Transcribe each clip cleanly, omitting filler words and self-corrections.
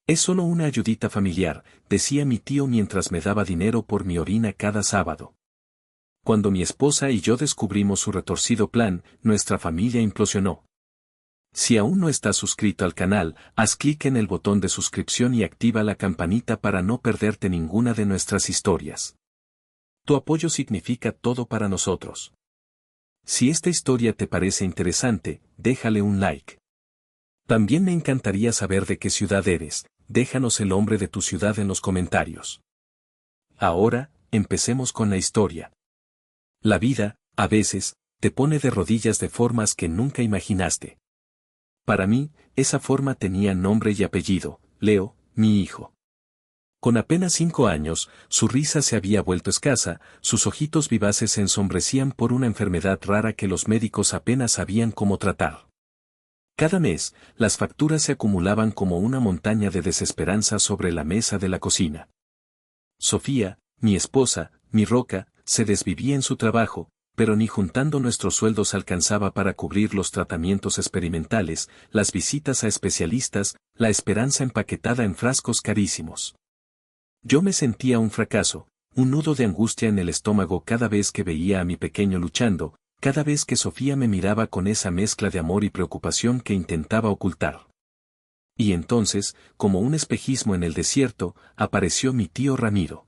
Es solo una ayudita familiar, decía mi tío mientras me daba dinero por mi orina cada sábado. Cuando mi esposa y yo descubrimos su retorcido plan, nuestra familia implosionó. Si aún no estás suscrito al canal, haz clic en el botón de suscripción y activa la campanita para no perderte ninguna de nuestras historias. Tu apoyo significa todo para nosotros. Si esta historia te parece interesante, déjale un like. También me encantaría saber de qué ciudad eres, déjanos el nombre de tu ciudad en los comentarios. Ahora, empecemos con la historia. La vida, a veces, te pone de rodillas de formas que nunca imaginaste. Para mí, esa forma tenía nombre y apellido, Leo, mi hijo. Con apenas 5 años, su risa se había vuelto escasa, sus ojitos vivaces se ensombrecían por una enfermedad rara que los médicos apenas sabían cómo tratar. Cada mes, las facturas se acumulaban como una montaña de desesperanza sobre la mesa de la cocina. Sofía, mi esposa, mi roca, se desvivía en su trabajo, pero ni juntando nuestros sueldos alcanzaba para cubrir los tratamientos experimentales, las visitas a especialistas, la esperanza empaquetada en frascos carísimos. Yo me sentía un fracaso, un nudo de angustia en el estómago cada vez que veía a mi pequeño luchando, cada vez que Sofía me miraba con esa mezcla de amor y preocupación que intentaba ocultar. Y entonces, como un espejismo en el desierto, apareció mi tío Ramiro.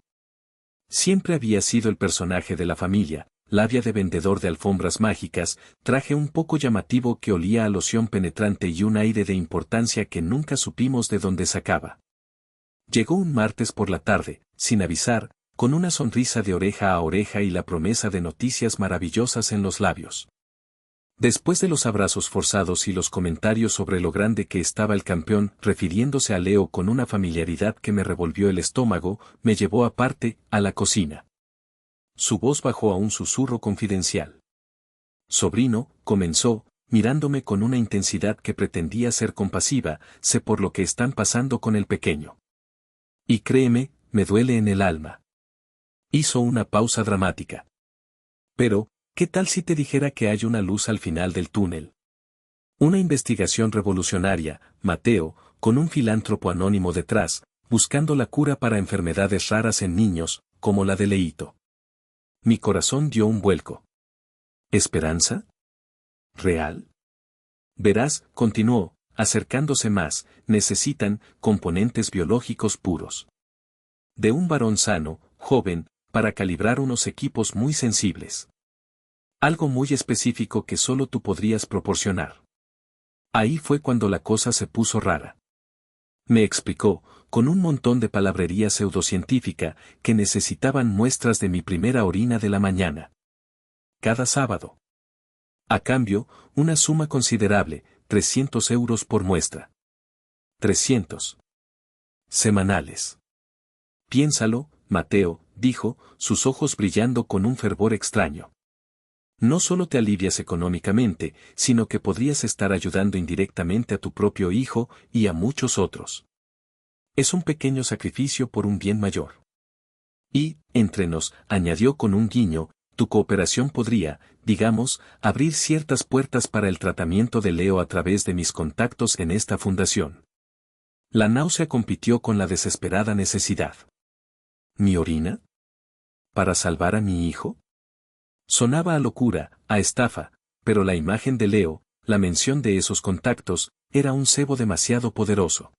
Siempre había sido el personaje de la familia, labia de vendedor de alfombras mágicas, traje un poco llamativo que olía a loción penetrante y un aire de importancia que nunca supimos de dónde sacaba. Llegó un martes por la tarde, sin avisar, con una sonrisa de oreja a oreja y la promesa de noticias maravillosas en los labios. Después de los abrazos forzados y los comentarios sobre lo grande que estaba el campeón, refiriéndose a Leo con una familiaridad que me revolvió el estómago, me llevó aparte, a la cocina. Su voz bajó a un susurro confidencial. Sobrino, comenzó, mirándome con una intensidad que pretendía ser compasiva, sé por lo que están pasando con el pequeño. Y créeme, me duele en el alma. Hizo una pausa dramática. Pero, ¿qué tal si te dijera que hay una luz al final del túnel? Una investigación revolucionaria, Mateo, con un filántropo anónimo detrás, buscando la cura para enfermedades raras en niños, como la de Leito. Mi corazón dio un vuelco. ¿Esperanza? ¿Real? Verás, continuó, acercándose más, necesitan componentes biológicos puros. De un varón sano, joven, para calibrar unos equipos muy sensibles. Algo muy específico que solo tú podrías proporcionar. Ahí fue cuando la cosa se puso rara. Me explicó, con un montón de palabrería pseudocientífica, que necesitaban muestras de mi primera orina de la mañana. Cada sábado. A cambio, una suma considerable, 300 euros por muestra. 300. Semanales. Piénsalo, Mateo, dijo, sus ojos brillando con un fervor extraño. No solo te alivias económicamente, sino que podrías estar ayudando indirectamente a tu propio hijo y a muchos otros. Es un pequeño sacrificio por un bien mayor. Y, entre nos, añadió con un guiño, tu cooperación podría, digamos, abrir ciertas puertas para el tratamiento de Leo a través de mis contactos en esta fundación. La náusea compitió con la desesperada necesidad. ¿Mi orina? ¿Para salvar a mi hijo? Sonaba a locura, a estafa, pero la imagen de Leo, la mención de esos contactos, era un cebo demasiado poderoso.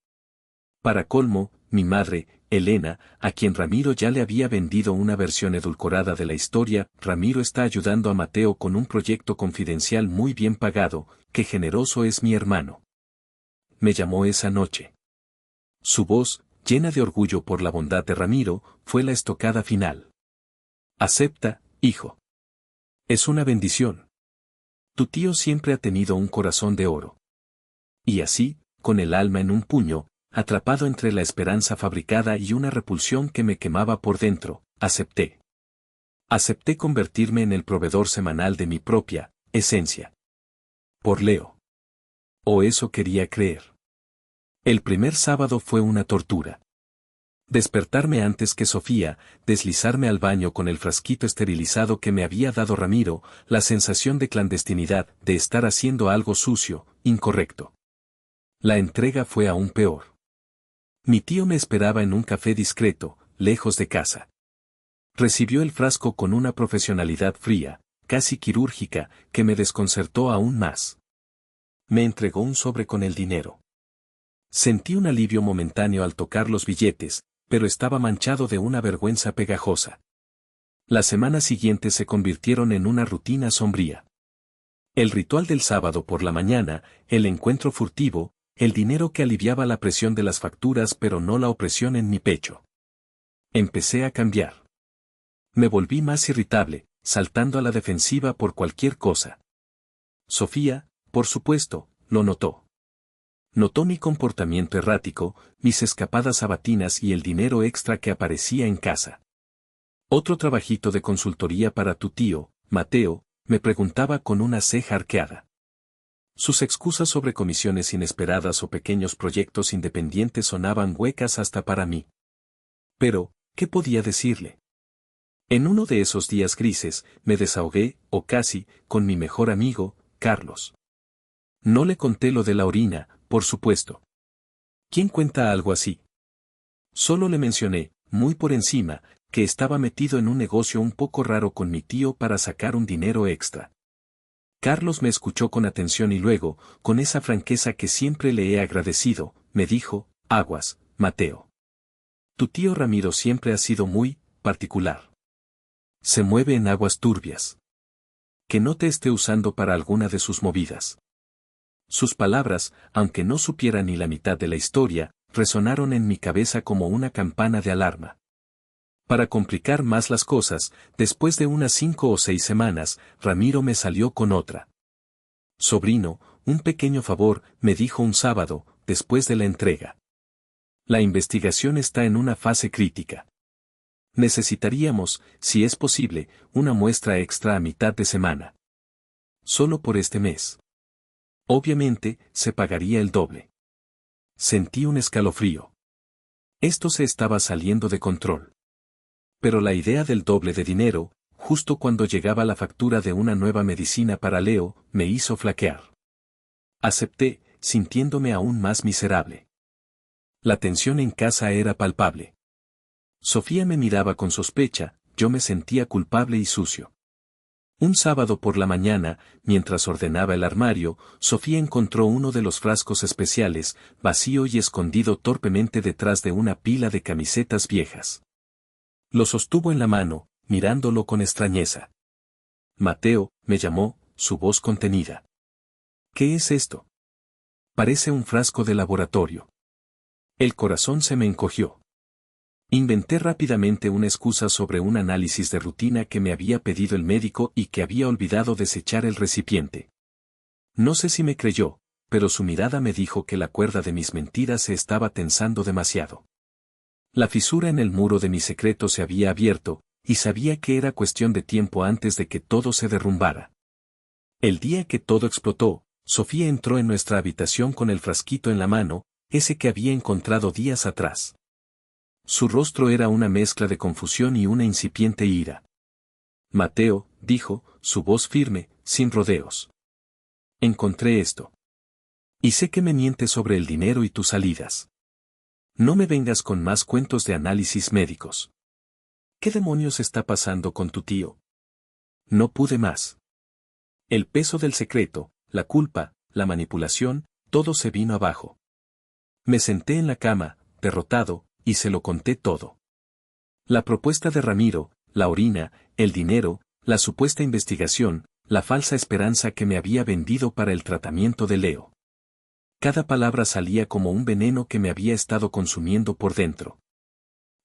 Para colmo, mi madre, Elena, a quien Ramiro ya le había vendido una versión edulcorada de la historia, Ramiro está ayudando a Mateo con un proyecto confidencial muy bien pagado, qué generoso es mi hermano. Me llamó esa noche. Su voz, llena de orgullo por la bondad de Ramiro, fue la estocada final. Acepta, hijo. Es una bendición. Tu tío siempre ha tenido un corazón de oro. Y así, con el alma en un puño, atrapado entre la esperanza fabricada y una repulsión que me quemaba por dentro, acepté. Acepté convertirme en el proveedor semanal de mi propia esencia. Por Leo. O eso quería creer. El primer sábado fue una tortura. Despertarme antes que Sofía, deslizarme al baño con el frasquito esterilizado que me había dado Ramiro, la sensación de clandestinidad, de estar haciendo algo sucio, incorrecto. La entrega fue aún peor. Mi tío me esperaba en un café discreto, lejos de casa. Recibió el frasco con una profesionalidad fría, casi quirúrgica, que me desconcertó aún más. Me entregó un sobre con el dinero. Sentí un alivio momentáneo al tocar los billetes, pero estaba manchado de una vergüenza pegajosa. Las semanas siguientes se convirtieron en una rutina sombría. El ritual del sábado por la mañana, el encuentro furtivo, el dinero que aliviaba la presión de las facturas pero no la opresión en mi pecho. Empecé a cambiar. Me volví más irritable, saltando a la defensiva por cualquier cosa. Sofía, por supuesto, lo notó. Notó mi comportamiento errático, mis escapadas sabatinas y el dinero extra que aparecía en casa. Otro trabajito de consultoría para tu tío, Mateo, me preguntaba con una ceja arqueada. Sus excusas sobre comisiones inesperadas o pequeños proyectos independientes sonaban huecas hasta para mí. Pero, ¿qué podía decirle? En uno de esos días grises, me desahogué, o casi, con mi mejor amigo, Carlos. No le conté lo de la orina, por supuesto. ¿Quién cuenta algo así? Solo le mencioné, muy por encima, que estaba metido en un negocio un poco raro con mi tío para sacar un dinero extra. Carlos me escuchó con atención y luego, con esa franqueza que siempre le he agradecido, me dijo, aguas, Mateo. Tu tío Ramiro siempre ha sido muy particular. Se mueve en aguas turbias. Que no te esté usando para alguna de sus movidas. Sus palabras, aunque no supiera ni la mitad de la historia, resonaron en mi cabeza como una campana de alarma. Para complicar más las cosas, después de unas 5 o 6 semanas, Ramiro me salió con otra. Sobrino, un pequeño favor, me dijo un sábado, después de la entrega. La investigación está en una fase crítica. Necesitaríamos, si es posible, una muestra extra a mitad de semana. Solo por este mes. Obviamente, se pagaría el doble. Sentí un escalofrío. Esto se estaba saliendo de control. Pero la idea del doble de dinero, justo cuando llegaba la factura de una nueva medicina para Leo, me hizo flaquear. Acepté, sintiéndome aún más miserable. La tensión en casa era palpable. Sofía me miraba con sospecha, yo me sentía culpable y sucio. Un sábado por la mañana, mientras ordenaba el armario, Sofía encontró uno de los frascos especiales, vacío y escondido torpemente detrás de una pila de camisetas viejas. Lo sostuvo en la mano, mirándolo con extrañeza. Mateo, me llamó, su voz contenida. ¿Qué es esto? Parece un frasco de laboratorio. El corazón se me encogió. Inventé rápidamente una excusa sobre un análisis de rutina que me había pedido el médico y que había olvidado desechar el recipiente. No sé si me creyó, pero su mirada me dijo que la cuerda de mis mentiras se estaba tensando demasiado. La fisura en el muro de mi secreto se había abierto, y sabía que era cuestión de tiempo antes de que todo se derrumbara. El día que todo explotó, Sofía entró en nuestra habitación con el frasquito en la mano, ese que había encontrado días atrás. Su rostro era una mezcla de confusión y una incipiente ira. Mateo, dijo, su voz firme, sin rodeos. Encontré esto. Y sé que me mientes sobre el dinero y tus salidas. No me vengas con más cuentos de análisis médicos. ¿Qué demonios está pasando con tu tío? No pude más. El peso del secreto, la culpa, la manipulación, todo se vino abajo. Me senté en la cama, derrotado, y se lo conté todo. La propuesta de Ramiro, la orina, el dinero, la supuesta investigación, la falsa esperanza que me había vendido para el tratamiento de Leo. Cada palabra salía como un veneno que me había estado consumiendo por dentro.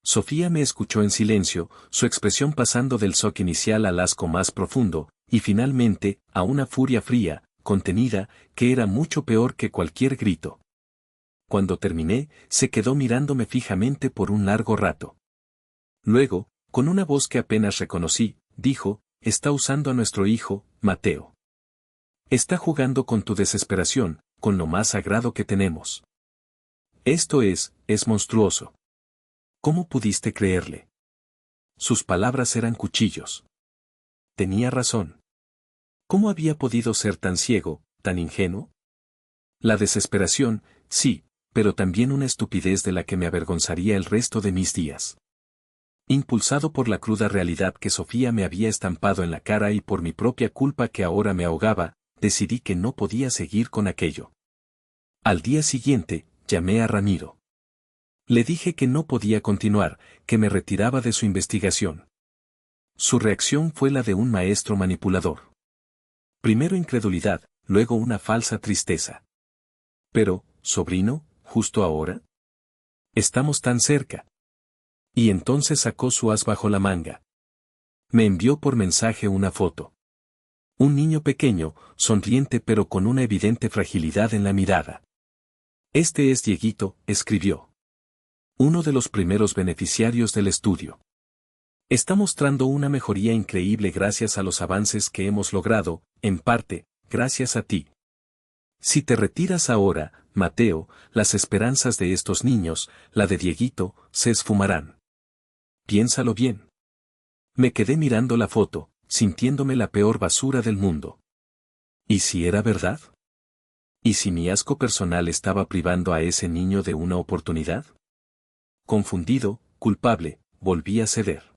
Sofía me escuchó en silencio, su expresión pasando del shock inicial al asco más profundo, y finalmente, a una furia fría, contenida, que era mucho peor que cualquier grito. Cuando terminé, se quedó mirándome fijamente por un largo rato. Luego, con una voz que apenas reconocí, dijo, está usando a nuestro hijo, Mateo. Está jugando con tu desesperación, con lo más sagrado que tenemos. Esto es monstruoso. ¿Cómo pudiste creerle? Sus palabras eran cuchillos. Tenía razón. ¿Cómo había podido ser tan ciego, tan ingenuo? La desesperación, sí, pero también una estupidez de la que me avergonzaría el resto de mis días. Impulsado por la cruda realidad que Sofía me había estampado en la cara y por mi propia culpa que ahora me ahogaba, decidí que no podía seguir con aquello. Al día siguiente, llamé a Ramiro. Le dije que no podía continuar, que me retiraba de su investigación. Su reacción fue la de un maestro manipulador. Primero incredulidad, luego una falsa tristeza. Pero, sobrino, ¿justo ahora? Estamos tan cerca. Y entonces sacó su as bajo la manga. Me envió por mensaje una foto. Un niño pequeño, sonriente pero con una evidente fragilidad en la mirada. Este es Dieguito, escribió. Uno de los primeros beneficiarios del estudio. Está mostrando una mejoría increíble gracias a los avances que hemos logrado, en parte, gracias a ti. Si te retiras ahora, Mateo, las esperanzas de estos niños, la de Dieguito, se esfumarán. Piénsalo bien. Me quedé mirando la foto, sintiéndome la peor basura del mundo. ¿Y si era verdad? ¿Y si mi asco personal estaba privando a ese niño de una oportunidad? Confundido, culpable, volví a ceder.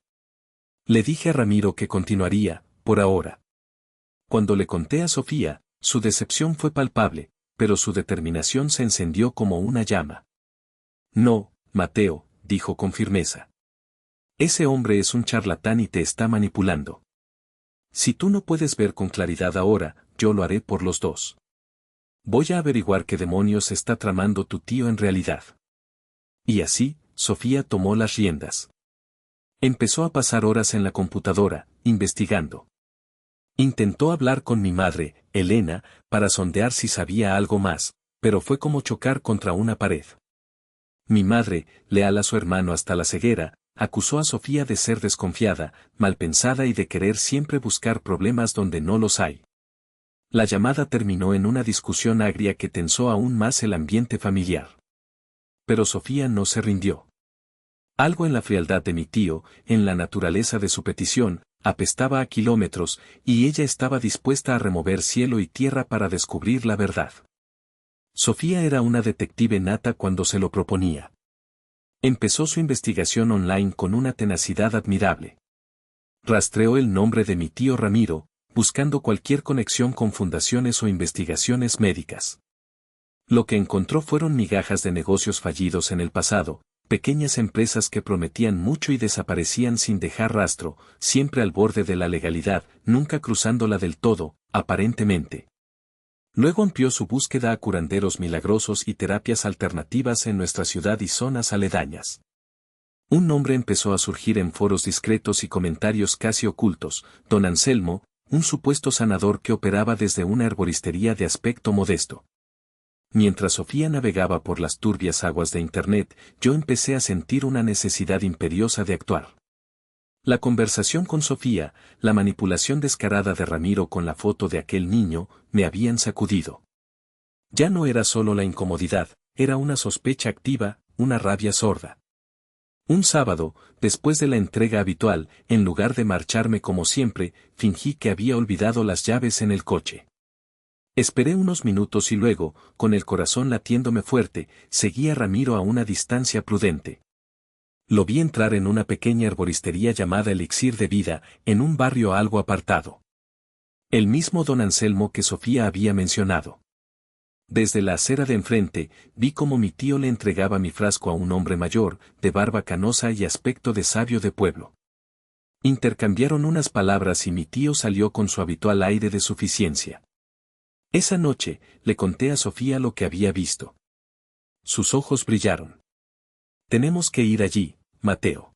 Le dije a Ramiro que continuaría, por ahora. Cuando le conté a Sofía, su decepción fue palpable, pero su determinación se encendió como una llama. No, Mateo, dijo con firmeza. Ese hombre es un charlatán y te está manipulando. Si tú no puedes ver con claridad ahora, yo lo haré por los dos. Voy a averiguar qué demonios está tramando tu tío en realidad. Y así, Sofía tomó las riendas. Empezó a pasar horas en la computadora, investigando. Intentó hablar con mi madre, Elena, para sondear si sabía algo más, pero fue como chocar contra una pared. Mi madre, leal a su hermano hasta la ceguera, acusó a Sofía de ser desconfiada, malpensada y de querer siempre buscar problemas donde no los hay. La llamada terminó en una discusión agria que tensó aún más el ambiente familiar. Pero Sofía no se rindió. Algo en la frialdad de mi tío, en la naturaleza de su petición, apestaba a kilómetros, y ella estaba dispuesta a remover cielo y tierra para descubrir la verdad. Sofía era una detective nata cuando se lo proponía. Empezó su investigación online con una tenacidad admirable. Rastreó el nombre de mi tío Ramiro, buscando cualquier conexión con fundaciones o investigaciones médicas. Lo que encontró fueron migajas de negocios fallidos en el pasado, pequeñas empresas que prometían mucho y desaparecían sin dejar rastro, siempre al borde de la legalidad, nunca cruzándola del todo, aparentemente. Luego amplió su búsqueda a curanderos milagrosos y terapias alternativas en nuestra ciudad y zonas aledañas. Un nombre empezó a surgir en foros discretos y comentarios casi ocultos: don Anselmo, un supuesto sanador que operaba desde una herboristería de aspecto modesto. Mientras Sofía navegaba por las turbias aguas de Internet, yo empecé a sentir una necesidad imperiosa de actuar. La conversación con Sofía, la manipulación descarada de Ramiro con la foto de aquel niño, me habían sacudido. Ya no era solo la incomodidad, era una sospecha activa, una rabia sorda. Un sábado, después de la entrega habitual, en lugar de marcharme como siempre, fingí que había olvidado las llaves en el coche. Esperé unos minutos y luego, con el corazón latiéndome fuerte, seguí a Ramiro a una distancia prudente. Lo vi entrar en una pequeña herboristería llamada Elixir de Vida, en un barrio algo apartado. El mismo don Anselmo que Sofía había mencionado. Desde la acera de enfrente, vi cómo mi tío le entregaba mi frasco a un hombre mayor, de barba canosa y aspecto de sabio de pueblo. Intercambiaron unas palabras y mi tío salió con su habitual aire de suficiencia. Esa noche, le conté a Sofía lo que había visto. Sus ojos brillaron. Tenemos que ir allí, Mateo.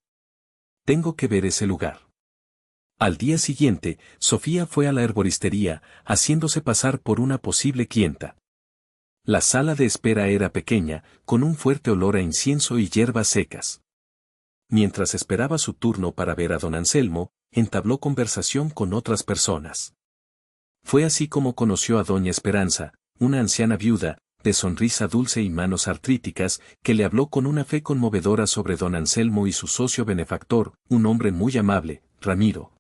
Tengo que ver ese lugar. Al día siguiente, Sofía fue a la herboristería, haciéndose pasar por una posible clienta. La sala de espera era pequeña, con un fuerte olor a incienso y hierbas secas. Mientras esperaba su turno para ver a don Anselmo, entabló conversación con otras personas. Fue así como conoció a doña Esperanza, una anciana viuda, de sonrisa dulce y manos artríticas, que le habló con una fe conmovedora sobre don Anselmo y su socio benefactor, un hombre muy amable, Ramiro.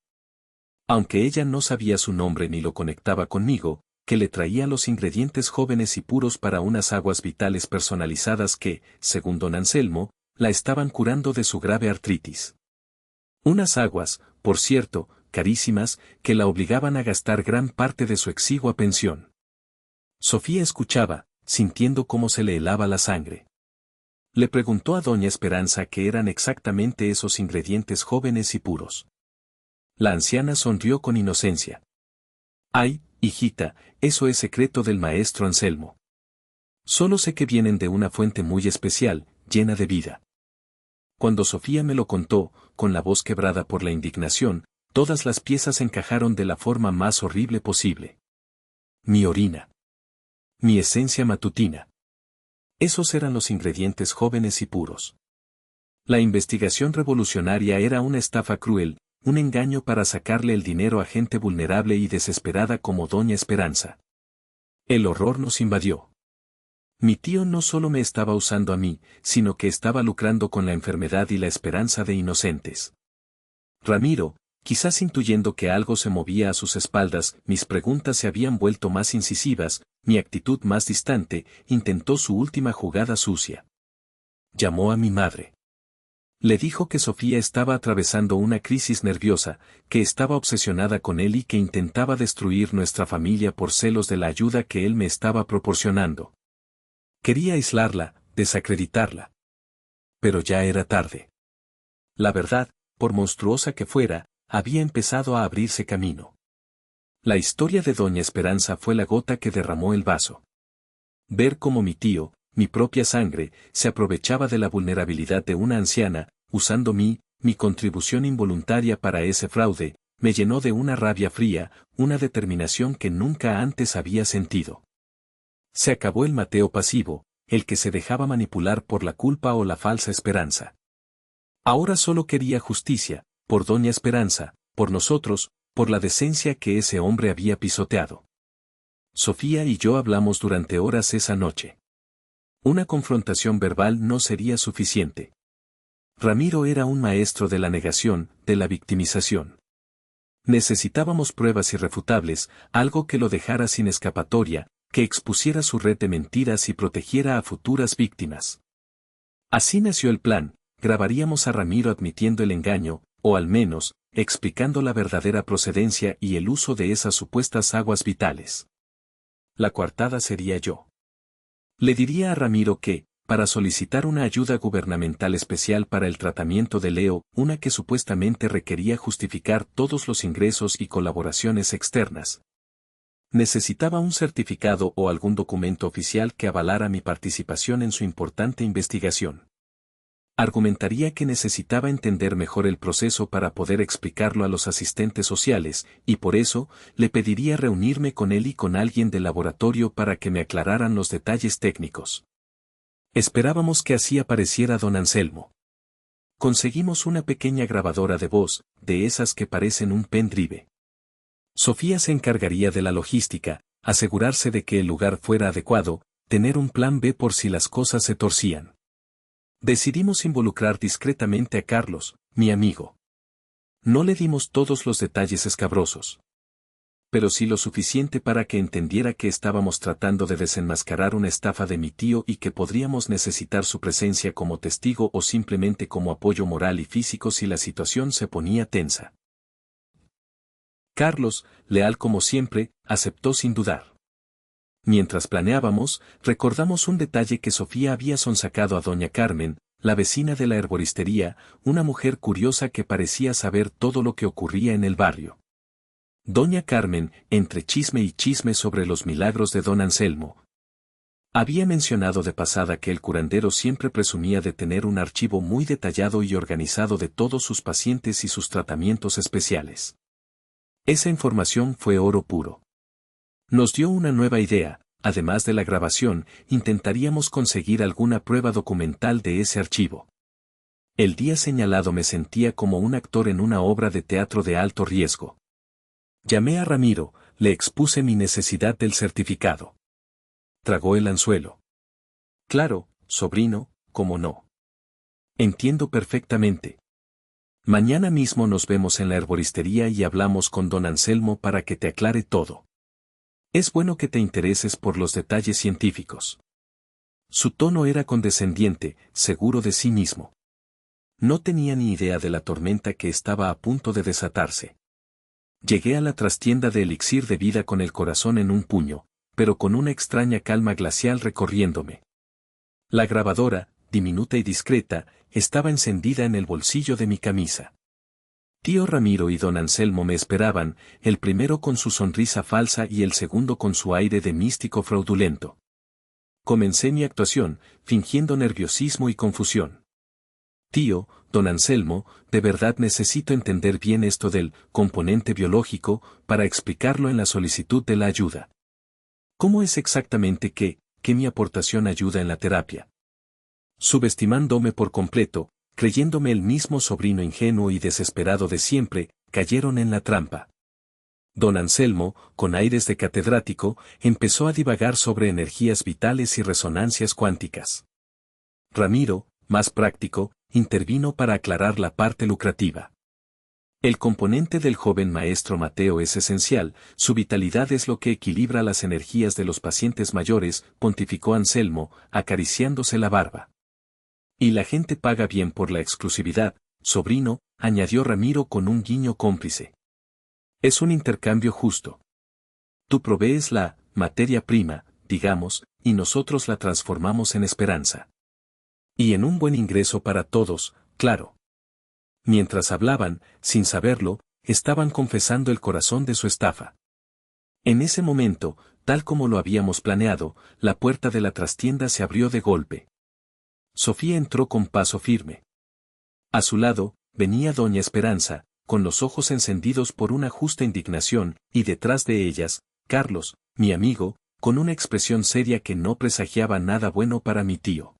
Aunque ella no sabía su nombre ni lo conectaba conmigo, que le traía los ingredientes jóvenes y puros para unas aguas vitales personalizadas que, según don Anselmo, la estaban curando de su grave artritis. Unas aguas, por cierto, carísimas, que la obligaban a gastar gran parte de su exigua pensión. Sofía escuchaba, sintiendo cómo se le helaba la sangre. Le preguntó a doña Esperanza qué eran exactamente esos ingredientes jóvenes y puros. La anciana sonrió con inocencia. Ay, hijita, eso es secreto del maestro Anselmo. Solo sé que vienen de una fuente muy especial, llena de vida. Cuando Sofía me lo contó, con la voz quebrada por la indignación, todas las piezas encajaron de la forma más horrible posible. Mi orina. Mi esencia matutina. Esos eran los ingredientes jóvenes y puros. La investigación revolucionaria era una estafa cruel, un engaño para sacarle el dinero a gente vulnerable y desesperada como doña Esperanza. El horror nos invadió. Mi tío no solo me estaba usando a mí, sino que estaba lucrando con la enfermedad y la esperanza de inocentes. Ramiro, quizás intuyendo que algo se movía a sus espaldas, mis preguntas se habían vuelto más incisivas, mi actitud más distante, intentó su última jugada sucia. Llamó a mi madre. Le dijo que Sofía estaba atravesando una crisis nerviosa, que estaba obsesionada con él y que intentaba destruir nuestra familia por celos de la ayuda que él me estaba proporcionando. Quería aislarla, desacreditarla. Pero ya era tarde. La verdad, por monstruosa que fuera, había empezado a abrirse camino. La historia de doña Esperanza fue la gota que derramó el vaso. Ver cómo mi tío, mi propia sangre, se aprovechaba de la vulnerabilidad de una anciana, usando mi contribución involuntaria para ese fraude, me llenó de una rabia fría, una determinación que nunca antes había sentido. Se acabó el Mateo pasivo, el que se dejaba manipular por la culpa o la falsa esperanza. Ahora solo quería justicia, por doña Esperanza, por nosotros, por la decencia que ese hombre había pisoteado. Sofía y yo hablamos durante horas esa noche. Una confrontación verbal no sería suficiente. Ramiro era un maestro de la negación, de la victimización. Necesitábamos pruebas irrefutables, algo que lo dejara sin escapatoria, que expusiera su red de mentiras y protegiera a futuras víctimas. Así nació el plan, grabaríamos a Ramiro admitiendo el engaño, o al menos, explicando la verdadera procedencia y el uso de esas supuestas aguas vitales. La coartada sería yo. Le diría a Ramiro que, para solicitar una ayuda gubernamental especial para el tratamiento de Leo, una que supuestamente requería justificar todos los ingresos y colaboraciones externas, necesitaba un certificado o algún documento oficial que avalara mi participación en su importante investigación. Argumentaría que necesitaba entender mejor el proceso para poder explicarlo a los asistentes sociales, y por eso, le pediría reunirme con él y con alguien del laboratorio para que me aclararan los detalles técnicos. Esperábamos que así apareciera don Anselmo. Conseguimos una pequeña grabadora de voz, de esas que parecen un pendrive. Sofía se encargaría de la logística, asegurarse de que el lugar fuera adecuado, tener un plan B por si las cosas se torcían. Decidimos involucrar discretamente a Carlos, mi amigo. No le dimos todos los detalles escabrosos, pero sí lo suficiente para que entendiera que estábamos tratando de desenmascarar una estafa de mi tío y que podríamos necesitar su presencia como testigo o simplemente como apoyo moral y físico si la situación se ponía tensa. Carlos, leal como siempre, aceptó sin dudar. Mientras planeábamos, recordamos un detalle que Sofía había sonsacado a doña Carmen, la vecina de la herboristería, una mujer curiosa que parecía saber todo lo que ocurría en el barrio. Doña Carmen, entre chisme y chisme sobre los milagros de don Anselmo, había mencionado de pasada que el curandero siempre presumía de tener un archivo muy detallado y organizado de todos sus pacientes y sus tratamientos especiales. Esa información fue oro puro. Nos dio una nueva idea, además de la grabación, intentaríamos conseguir alguna prueba documental de ese archivo. El día señalado me sentía como un actor en una obra de teatro de alto riesgo. Llamé a Ramiro, le expuse mi necesidad del certificado. Tragó el anzuelo. Claro, sobrino, ¿cómo no? Entiendo perfectamente. Mañana mismo nos vemos en la herboristería y hablamos con don Anselmo para que te aclare todo. Es bueno que te intereses por los detalles científicos. Su tono era condescendiente, seguro de sí mismo. No tenía ni idea de la tormenta que estaba a punto de desatarse. Llegué a la trastienda de elixir de vida con el corazón en un puño, pero con una extraña calma glacial recorriéndome. La grabadora, diminuta y discreta, estaba encendida en el bolsillo de mi camisa. Tío Ramiro y don Anselmo me esperaban, el primero con su sonrisa falsa y el segundo con su aire de místico fraudulento. Comencé mi actuación, fingiendo nerviosismo y confusión. Tío, don Anselmo, de verdad necesito entender bien esto del componente biológico para explicarlo en la solicitud de la ayuda. ¿Cómo es exactamente que mi aportación ayuda en la terapia? Subestimándome por completo, creyéndome el mismo sobrino ingenuo y desesperado de siempre, cayeron en la trampa. Don Anselmo, con aires de catedrático, empezó a divagar sobre energías vitales y resonancias cuánticas. Ramiro, más práctico, intervino para aclarar la parte lucrativa. El componente del joven maestro Mateo es esencial, su vitalidad es lo que equilibra las energías de los pacientes mayores, pontificó Anselmo, acariciándose la barba. Y la gente paga bien por la exclusividad, sobrino, añadió Ramiro con un guiño cómplice. Es un intercambio justo. Tú provees la materia prima, digamos, y nosotros la transformamos en esperanza. Y en un buen ingreso para todos, claro. Mientras hablaban, sin saberlo, estaban confesando el corazón de su estafa. En ese momento, tal como lo habíamos planeado, la puerta de la trastienda se abrió de golpe. Sofía entró con paso firme. A su lado, venía doña Esperanza, con los ojos encendidos por una justa indignación, y detrás de ellas, Carlos, mi amigo, con una expresión seria que no presagiaba nada bueno para mi tío.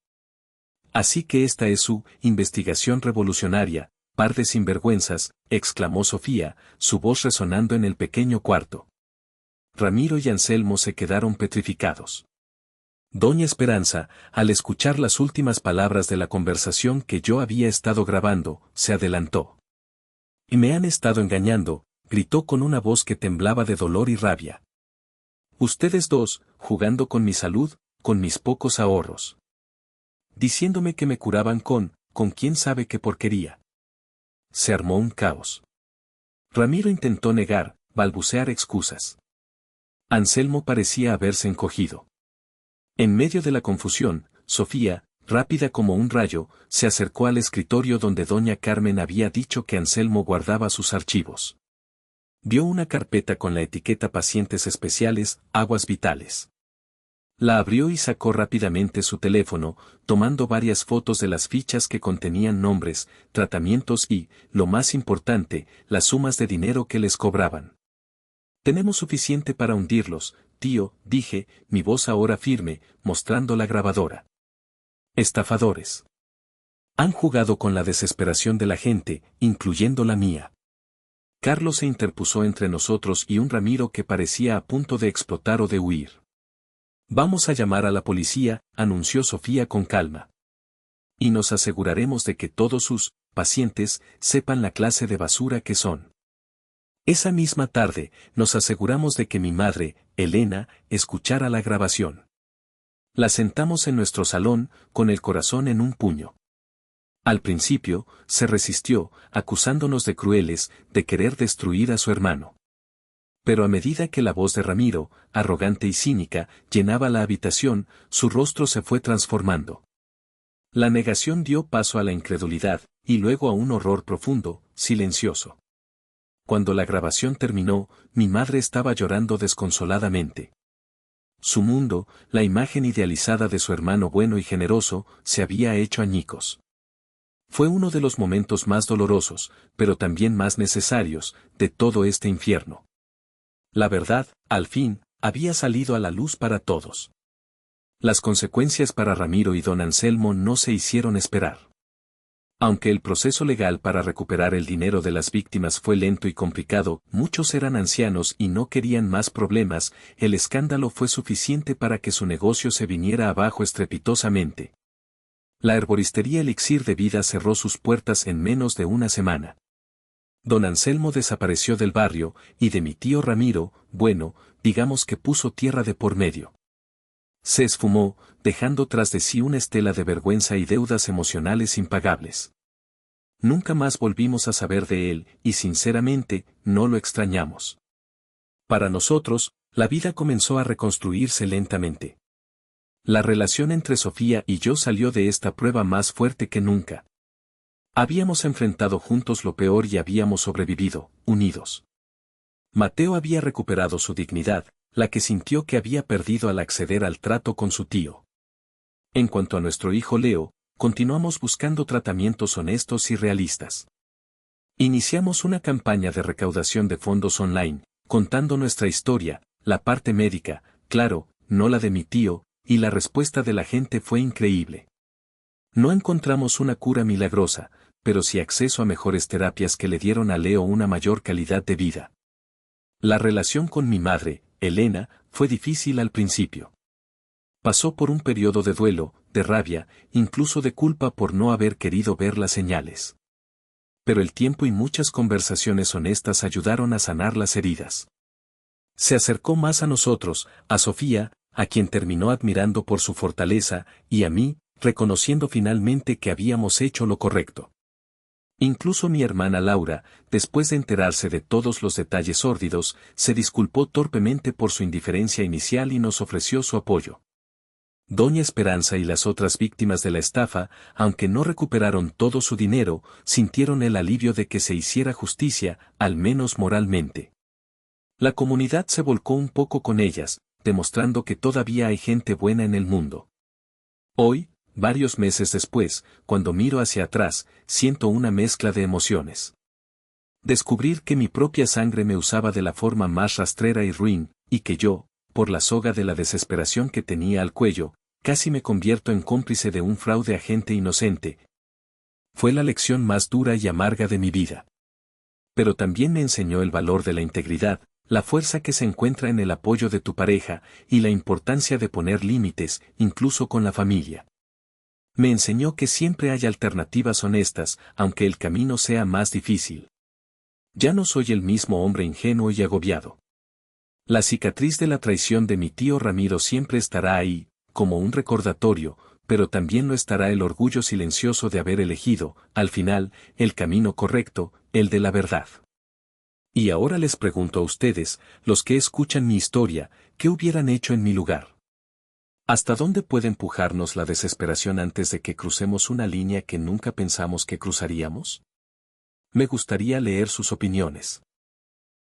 Así que esta es su investigación revolucionaria, par de sinvergüenzas, exclamó Sofía, su voz resonando en el pequeño cuarto. Ramiro y Anselmo se quedaron petrificados. Doña Esperanza, al escuchar las últimas palabras de la conversación que yo había estado grabando, se adelantó. Y me han estado engañando, gritó con una voz que temblaba de dolor y rabia. Ustedes dos, jugando con mi salud, con mis pocos ahorros. Diciéndome que me curaban con quién sabe qué porquería. Se armó un caos. Ramiro intentó negar, balbucear excusas. Anselmo parecía haberse encogido. En medio de la confusión, Sofía, rápida como un rayo, se acercó al escritorio donde doña Carmen había dicho que Anselmo guardaba sus archivos. Vio una carpeta con la etiqueta Pacientes Especiales, Aguas Vitales. La abrió y sacó rápidamente su teléfono, tomando varias fotos de las fichas que contenían nombres, tratamientos y, lo más importante, las sumas de dinero que les cobraban. Tenemos suficiente para hundirlos, tío, dije, mi voz ahora firme, mostrando la grabadora. Estafadores. Han jugado con la desesperación de la gente, incluyendo la mía. Carlos se interpuso entre nosotros y un Ramiro que parecía a punto de explotar o de huir. Vamos a llamar a la policía, anunció Sofía con calma. Y nos aseguraremos de que todos sus pacientes sepan la clase de basura que son. Esa misma tarde, nos aseguramos de que mi madre, Elena, escuchara la grabación. La sentamos en nuestro salón, con el corazón en un puño. Al principio, se resistió, acusándonos de crueles, de querer destruir a su hermano. Pero a medida que la voz de Ramiro, arrogante y cínica, llenaba la habitación, su rostro se fue transformando. La negación dio paso a la incredulidad, y luego a un horror profundo, silencioso. Cuando la grabación terminó, mi madre estaba llorando desconsoladamente. Su mundo, la imagen idealizada de su hermano bueno y generoso, se había hecho añicos. Fue uno de los momentos más dolorosos, pero también más necesarios, de todo este infierno. La verdad, al fin, había salido a la luz para todos. Las consecuencias para Ramiro y don Anselmo no se hicieron esperar. Aunque el proceso legal para recuperar el dinero de las víctimas fue lento y complicado, muchos eran ancianos y no querían más problemas, el escándalo fue suficiente para que su negocio se viniera abajo estrepitosamente. La herboristería Elixir de Vida cerró sus puertas en menos de una semana. Don Anselmo desapareció del barrio, y de mi tío Ramiro, bueno, digamos que puso tierra de por medio. Se esfumó, dejando tras de sí una estela de vergüenza y deudas emocionales impagables. Nunca más volvimos a saber de él, y sinceramente, no lo extrañamos. Para nosotros, la vida comenzó a reconstruirse lentamente. La relación entre Sofía y yo salió de esta prueba más fuerte que nunca. Habíamos enfrentado juntos lo peor y habíamos sobrevivido, unidos. Mateo había recuperado su dignidad, la que sintió que había perdido al acceder al trato con su tío. En cuanto a nuestro hijo Leo, continuamos buscando tratamientos honestos y realistas. Iniciamos una campaña de recaudación de fondos online, contando nuestra historia, la parte médica, claro, no la de mi tío, y la respuesta de la gente fue increíble. No encontramos una cura milagrosa, pero sí acceso a mejores terapias que le dieron a Leo una mayor calidad de vida. La relación con mi madre, Elena, fue difícil al principio. Pasó por un periodo de duelo, de rabia, incluso de culpa por no haber querido ver las señales. Pero el tiempo y muchas conversaciones honestas ayudaron a sanar las heridas. Se acercó más a nosotros, a Sofía, a quien terminó admirando por su fortaleza, y a mí, reconociendo finalmente que habíamos hecho lo correcto. Incluso mi hermana Laura, después de enterarse de todos los detalles sórdidos, se disculpó torpemente por su indiferencia inicial y nos ofreció su apoyo. Doña Esperanza y las otras víctimas de la estafa, aunque no recuperaron todo su dinero, sintieron el alivio de que se hiciera justicia, al menos moralmente. La comunidad se volcó un poco con ellas, demostrando que todavía hay gente buena en el mundo. Hoy, varios meses después, cuando miro hacia atrás, siento una mezcla de emociones. Descubrir que mi propia sangre me usaba de la forma más rastrera y ruin, y que yo, por la soga de la desesperación que tenía al cuello, casi me convierto en cómplice de un fraude a gente inocente. Fue la lección más dura y amarga de mi vida. Pero también me enseñó el valor de la integridad, la fuerza que se encuentra en el apoyo de tu pareja, y la importancia de poner límites, incluso con la familia. Me enseñó que siempre hay alternativas honestas, aunque el camino sea más difícil. Ya no soy el mismo hombre ingenuo y agobiado. La cicatriz de la traición de mi tío Ramiro siempre estará ahí, como un recordatorio, pero también lo estará el orgullo silencioso de haber elegido, al final, el camino correcto, el de la verdad. Y ahora les pregunto a ustedes, los que escuchan mi historia, ¿qué hubieran hecho en mi lugar? ¿Hasta dónde puede empujarnos la desesperación antes de que crucemos una línea que nunca pensamos que cruzaríamos? Me gustaría leer sus opiniones.